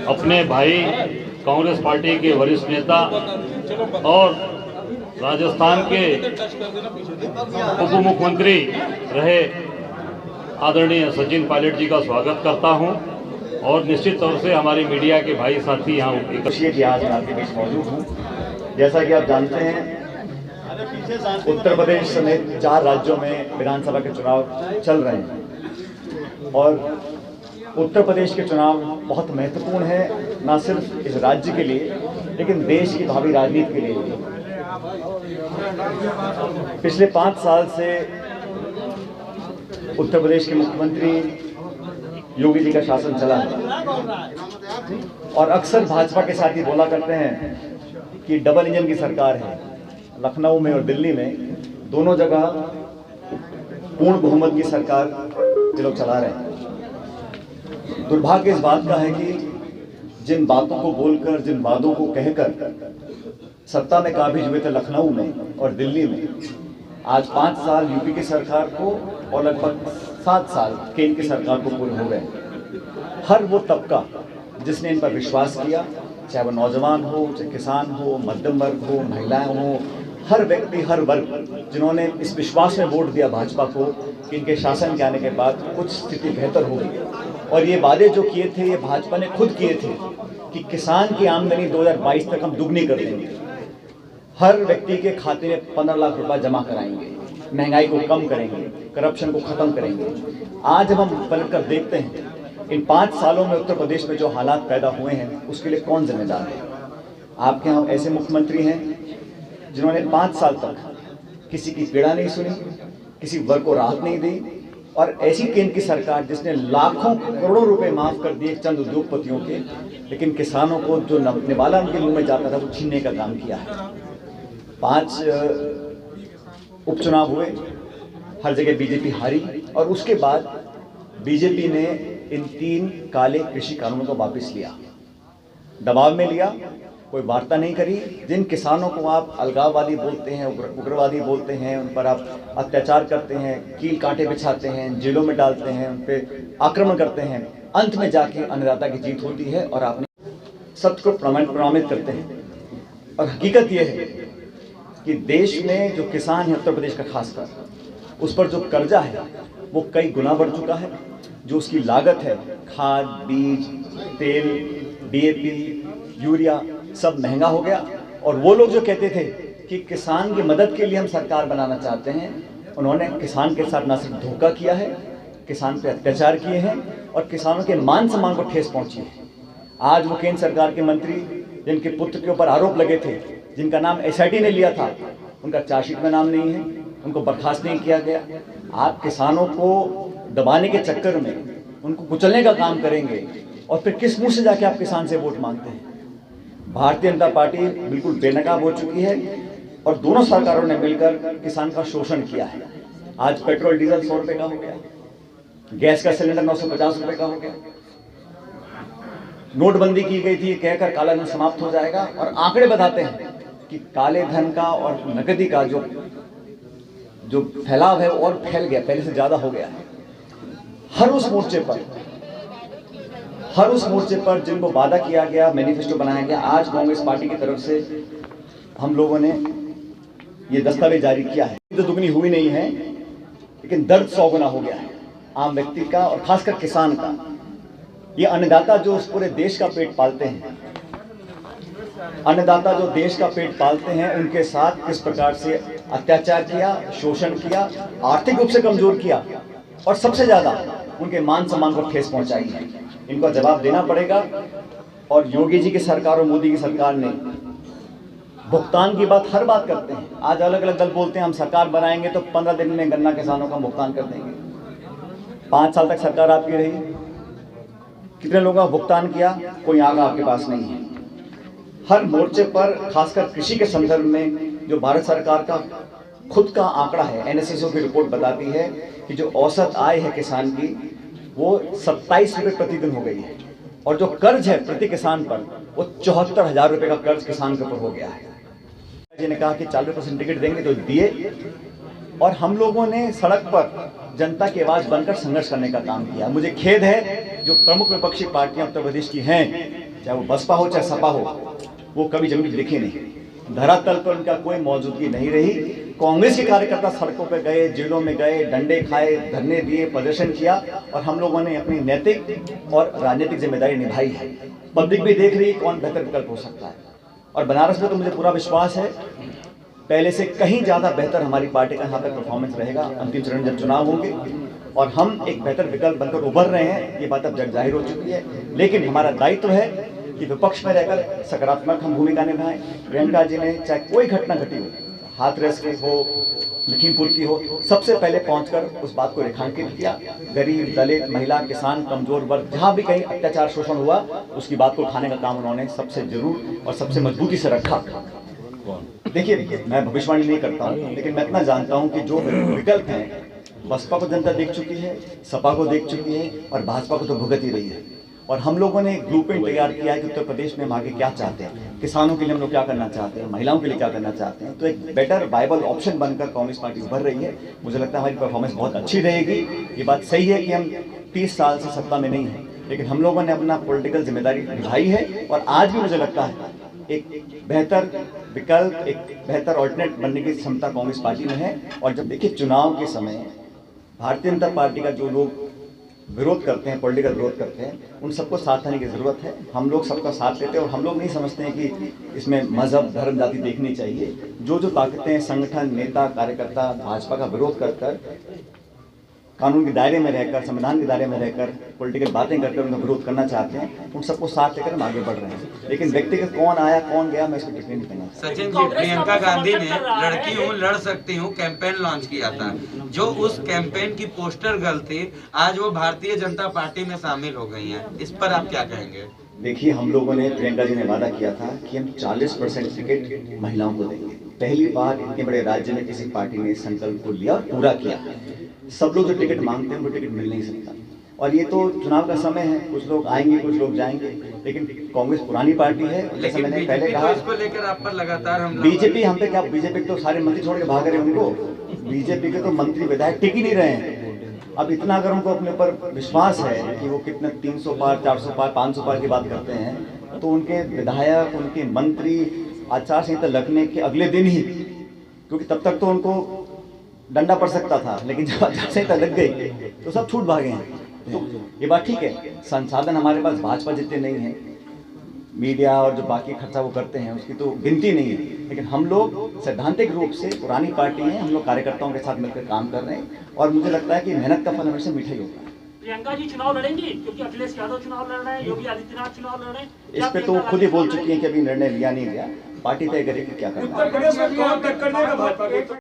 अपने भाई कांग्रेस पार्टी के वरिष्ठ नेता और राजस्थान के उप मुख्यमंत्री रहे आदरणीय सचिन पायलट जी का स्वागत करता हूं और निश्चित तौर से हमारी मीडिया के भाई साथी यहाँ उपस्थित आज आपके बीच मौजूद हूँ। जैसा कि आप जानते हैं, उत्तर प्रदेश समेत 4 राज्यों में विधानसभा के चुनाव चल रहे हैं और उत्तर प्रदेश के चुनाव बहुत महत्वपूर्ण है, न सिर्फ इस राज्य के लिए लेकिन देश की भावी राजनीति के लिए भी। पिछले 5 साल से उत्तर प्रदेश के मुख्यमंत्री योगी जी का शासन चला है और अक्सर भाजपा के साथी बोला करते हैं कि डबल इंजन की सरकार है। लखनऊ में और दिल्ली में दोनों जगह पूर्ण बहुमत की सरकार ये लोग चला रहे हैं। दुर्भाग्य इस बात का है कि जिन बातों को बोलकर, जिन वादों को कहकर सत्ता में काबिज हुए थे लखनऊ में और दिल्ली में, आज 5 साल यूपी की सरकार को और लगभग 7 साल केंद्र की सरकार को पूरे हो गए। हर वो तबका जिसने इन पर विश्वास किया, चाहे वो नौजवान हो, चाहे किसान हो, मध्यम वर्ग हो, महिलाएं हो, हर व्यक्ति, हर वर्ग जिन्होंने इस विश्वास में वोट दिया भाजपा को कि इनके शासन के आने के बाद कुछ स्थिति बेहतर होगी। और ये वादे जो किए थे, ये भाजपा ने खुद किए थे कि किसान की आमदनी 2022 तक हम दुगनी कर देंगे, हर व्यक्ति के खाते में 15 लाख रुपए जमा कराएंगे, महंगाई को कम करेंगे, करप्शन को खत्म करेंगे। आज जब हम पलट कर देखते हैं इन 5 सालों में उत्तर प्रदेश में जो हालात पैदा हुए हैं उसके लिए कौन जिम्मेदार है? आपके यहाँ ऐसे मुख्यमंत्री हैं जिन्होंने 5 साल तक किसी की पीड़ा नहीं सुनी, किसी वर्ग को राहत नहीं दी, और ऐसी केंद्र की सरकार जिसने लाखों करोड़ों रुपए माफ कर दिए चंद उद्योगपतियों के, लेकिन किसानों को जो निवाला उनके मुंह में जाता था वो छीनने का काम किया है। 5 उपचुनाव हुए, हर जगह बीजेपी हारी और उसके बाद बीजेपी ने इन 3 काले कृषि कानूनों को वापस लिया, दबाव में लिया, कोई वार्ता नहीं करी। जिन किसानों को आप अलगाववादी बोलते हैं, उग्रवादी बोलते हैं, उन पर आप अत्याचार करते हैं, कील कांटे बिछाते हैं, जेलों में डालते हैं, उन पर आक्रमण करते हैं, अंत में जाके अन्नदाता की जीत होती है और आपने सत्य को प्रमाणित करते हैं। और हकीकत यह है कि देश में जो किसान है उत्तर प्रदेश का खासकर, उस पर जो कर्जा है वो कई गुना बढ़ चुका है। जो उसकी लागत है, खाद, बीज, तेल, डीएपी, यूरिया, सब महंगा हो गया। और वो लोग जो कहते थे कि किसान की मदद के लिए हम सरकार बनाना चाहते हैं, उन्होंने किसान के साथ न सिर्फ धोखा किया है, किसान पे अत्याचार किए हैं और किसानों के मान सम्मान को ठेस पहुंची है। आज वो केंद्र सरकार के मंत्री जिनके पुत्र के ऊपर आरोप लगे थे, जिनका नाम एसआईटी ने लिया था, उनका चार्जशीट में नाम नहीं है, उनको बर्खास्त नहीं किया गया। आप किसानों को दबाने के चक्कर में उनको कुचलने का काम करेंगे और फिर किस मुंह से जाके आप किसान से वोट मांगते हैं? भारतीय जनता पार्टी बिल्कुल बेनकाब हो चुकी है और दोनों सरकारों ने मिलकर किसान का शोषण किया है। आज पेट्रोल डीजल 100 रुपए का हो गया, गैस का सिलेंडर 950 रुपए का हो गया। नोटबंदी की गई थी कहकर काला धन समाप्त हो जाएगा और आंकड़े बताते हैं कि काले धन का और नकदी का जो फैलाव है और फैल गया, पहले से ज्यादा हो गया है। हर उस मोर्चे पर जिनको वादा किया गया, मैनिफेस्टो बनाया गया, आज कांग्रेस पार्टी की तरफ से हम लोगों ने ये दस्तावेज जारी किया है। तो दुगनी हुई नहीं है, लेकिन दर्द 100 गुना हो गया है आम व्यक्ति का और खासकर किसान का। ये अन्नदाता जो उस पूरे देश का पेट पालते हैं, अन्नदाता जो देश का पेट पालते हैं, उनके साथ किस प्रकार से अत्याचार किया, शोषण किया, आर्थिक रूप से कमजोर किया और सबसे ज्यादा उनके मान सम्मान को ठेस पहुंचाई है। इनका जवाब देना पड़ेगा। और योगी जी की सरकार और मोदी की सरकार ने भुगतान की बात हर बात करते हैं। आज अलग अलग दल बोलते हैं हम सरकार बनाएंगे तो 15 दिन में गन्ना किसानों का भुगतान कर देंगे। 5 साल तक सरकार आपकी रही, कितने लोगों का भुगतान किया? कोई आंकड़ा आपके पास नहीं है। हर मोर्चे पर खासकर कृषि के संदर्भ में जो भारत सरकार का खुद का आंकड़ा है, एनएसएसओ की रिपोर्ट बताती है कि जो औसत आय है किसान की वो 27 रुपये प्रतिदिन हो गई है और जो कर्ज है प्रति किसान पर वो 74,000 रुपये का कर्ज किसान के ऊपर हो गया है। जी ने कहा कि 40% टिकट देंगे तो दिए और हम लोगों ने सड़क पर जनता की आवाज बनकर संघर्ष करने का काम किया। मुझे खेद है जो प्रमुख विपक्षी पार्टियां उत्तर प्रदेश की हैं, चाहे वो बसपा हो चाहे सपा हो, वो कभी जमीन पर दिखे नहीं, धरातल पर उनका कोई मौजूदगी नहीं रही। कांग्रेस के कार्यकर्ता सड़कों पर गए, जेलों में गए, डंडे खाए, धरने दिए, प्रदर्शन किया और हम लोगों ने अपनी नैतिक और राजनीतिक जिम्मेदारी निभाई है। पब्लिक भी देख रही है कौन बेहतर विकल्प हो सकता है और बनारस में तो मुझे पूरा विश्वास है पहले से कहीं ज़्यादा बेहतर हमारी पार्टी का यहाँ पर परफॉर्मेंस रहेगा। अंतिम चरण जब चुनाव होंगे और हम एक बेहतर विकल्प बनकर उभर रहे हैं, ये बात अब जग जाहिर हो चुकी है। लेकिन हमारा दायित्व है कि विपक्ष में रहकर सकारात्मक हम भूमिका निभाएं। प्रियंका जी ने चाहे कोई घटना घटी हो, हाथरस की हो, लखीमपुर की हो, सबसे पहले पहुंचकर उस बात को रेखांकित किया। गरीब, दलित, महिला, किसान, कमजोर वर्ग, जहां भी कहीं अत्याचार शोषण हुआ उसकी बात को उठाने का काम उन्होंने सबसे जरूर और सबसे मजबूती से रखा। देखिए, मैं भविष्यवाणी नहीं करता हूं, लेकिन मैं इतना जानता हूं कि जो विकल्प हैं बसपा को जनता देख चुकी है, सपा को देख चुकी है और भाजपा को तो भुगत ही रही है। और हम लोगों ने एक ब्लूप्रिंट तैयार किया है कि उत्तर प्रदेश में हम आगे क्या चाहते हैं, किसानों के लिए हम लोग क्या करना चाहते हैं, महिलाओं के लिए क्या करना चाहते हैं। तो एक बेटर वायबल ऑप्शन बनकर कांग्रेस पार्टी उभर रही है। मुझे लगता है हमारी परफॉर्मेंस बहुत अच्छी रहेगी। ये बात सही है कि हम 30 साल से सत्ता में नहीं हैं, लेकिन हम लोगों ने अपना पॉलिटिकल जिम्मेदारी निभाई है और आज भी मुझे लगता है एक बेहतर विकल्प, एक बेहतर ऑल्टरनेट बनने की क्षमता कांग्रेस पार्टी में है। और जब देखिए चुनाव के समय भारतीय जनता पार्टी का जो लोग विरोध करते हैं, पॉलिटिकल विरोध करते हैं, उन सबको साथ आने की जरूरत है। हम लोग सबका साथ लेते हैं और हम लोग नहीं समझते हैं कि इसमें मजहब, धर्म, जाति देखनी चाहिए। जो जो ताकतें, संगठन, नेता, कार्यकर्ता भाजपा का विरोध कर कानून के दायरे में रहकर, संविधान के दायरे में रहकर पॉलिटिकल बातें करकर उनका विरोध करना चाहते हैं, उन सबको साथ लेकर हम आगे बढ़ रहे हैं। लेकिन व्यक्तिगत कौन आया कौन गया मैं इसको टिप्पणी नहीं करना। सचिन जी, प्रियंका गांधी ने लड़की हूँ लड़ सकती हूँ कैंपेन लॉन्च किया था। जो उस कैंपेन की पोस्टर गर्ल थी, आज वो भारतीय जनता पार्टी में शामिल हो गई हैं। इस पर आप क्या कहेंगे? देखिए, हम लोगों ने, प्रियंका जी ने वादा किया था कि हम 40% टिकट महिलाओं को देंगे। पहली बार इतने बड़े राज्य में किसी पार्टी ने इस संकल्प को लिया और पूरा किया। सब लोग जो टिकट मांगते हैं वो टिकट मिल नहीं सकता और ये तो चुनाव का समय है, कुछ लोग आएंगे कुछ लोग जाएंगे, लेकिन कांग्रेस पुरानी पार्टी है। जैसे मैंने पहले कहा, इसको लेकर आप पर लगातार हम बीजेपी हम पे क्या, बीजेपी तो सारे मंत्री छोड़ के भाग रहे हैं। उनको बीजेपी के तो मंत्री विधायक टिक ही नहीं रहे हैं। अब इतना अगर उनको अपने ऊपर विश्वास है कि वो कितने 300 पार, 400 पार, 500 पार की बात करते हैं, तो उनके विधायक, उनके मंत्री आचार संहिता लगने के अगले दिन ही, क्योंकि तब तक तो उनको डंडा पड़ सकता था, लेकिन जब आचार संहिता लग गई तो सब छूट भागे हैं। तो ये बात ठीक है, संसाधन हमारे पास भाजपा जितने नहीं हैं, मीडिया और जो बाकी खर्चा वो करते हैं उसकी तो गिनती नहीं है, लेकिन हम लोग सैद्धांतिक रूप से पुरानी पार्टी हैं, हम लोग कार्यकर्ताओं के साथ मिलकर काम कर रहे हैं और मुझे लगता है कि मेहनत का फल हमेशा मीठा ही होगा। प्रियंका जी चुनाव लड़ेंगी क्योंकि अखिलेश यादव चुनाव लड़ रहे हैं, योगी आदित्यनाथ चुनाव लड़ रहे हैं। इस पे तो खुद ही बोल चुकी हैं कि अभी निर्णय लिया नहीं गया, पार्टी तय करेगी क्या करना है।